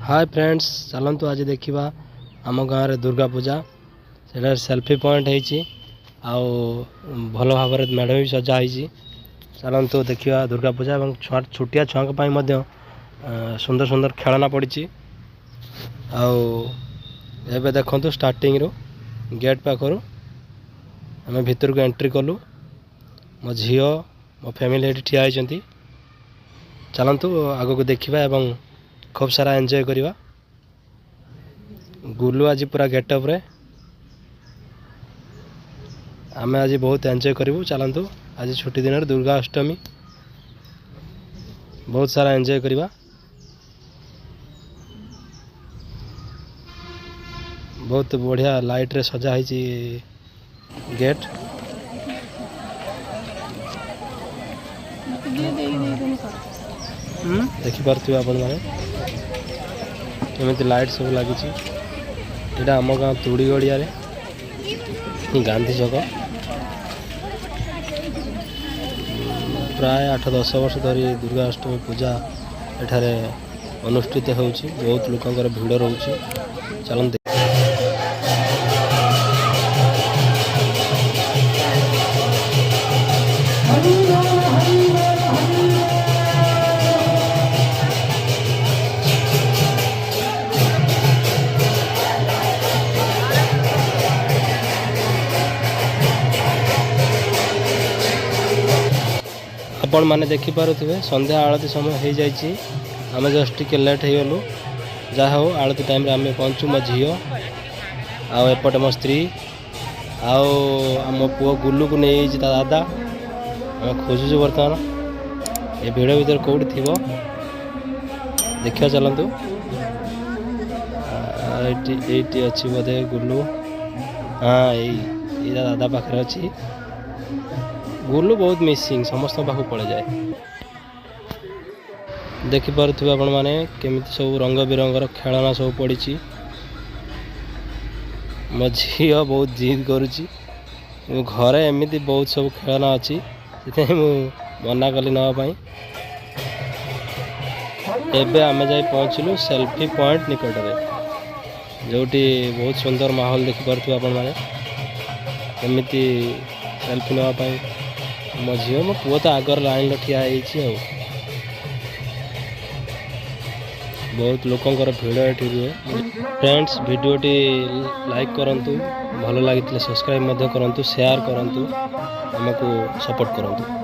Hi friends, चलतु आज देखा आम गाँव में दुर्गा पूजा से सेल्फी पॉइंट हो भल भाव मेढ़ भी सजाई। चलतु देखा दुर्गा पूजा और छोटिया छुआ सुंदर सुंदर खेलना पड़ी। आबे देखु स्टार्टिंग रो गेट पाखर आम भितर को एंट्री कलु। मो झी मो फैमिली ये ठिया होती। चलतु आग को देखा और खूब सारा एंजॉय करवा। गुलू आज पूरा गेटअप रे आमे आज बहुत एंजॉय करूँ। चलतु आज छुट्टी दिन दुर्गा अष्टमी बहुत सारा एंजॉय करवा। बहुत बढ़िया लाइट रे सजा है गेट। देखिपे आपण मैंने केमी लाइट सब लगी। यहाँ आम गाँव तुड़ी गड़िया गांधी छक प्राय 8-10 वर्ष धरी दुर्गा अष्टमी पूजा एठारे अनुष्ठित होउछि। बहुत लोकंकर भीड़ रोचे। चलते आपण मैंने देखिपे संध्या आरती समय हो जाए। आम जस्ट टिके लेट हो गलु। जहा हो आरती टाइम आम पहुँचु। मो झी आपटे मो स्त्री आम पुओ गुलू को नहीं दादा आम खोजुचु। बर्तमान ये भिड़ भर कौटी थी देखा। चलतु ये अच्छी बोधे गुलू। हाँ यही दादा पाखे अच्छी। गुलू बहुत मिसिंग समस्त पाखु पड़ जाए। देखिपे आपण मैंने केमी सब रंग बिरंगर खेलना सब पड़ी। मो झी बहुत जिद करुच्ची। घरे एमती बहुत सब खेलना अच्छी से मना कली नापी। एबे आमे जाई पहुँचलु सेल्फी पॉइंट निकट में जोटी बहुत सुंदर माहौल देखिपे आपण मैंने एमती सेल्फी नापी। मो झी मो पुओ तो आगर लाइन ठिया हो। बहुत लोकंकर भीड़ ये रुए। फ्रेंड्स वीडियोटी लाइक करंतु, भल लगी सब्सक्राइब करंतु, शेयर करंतु, हमको सपोर्ट करंतु।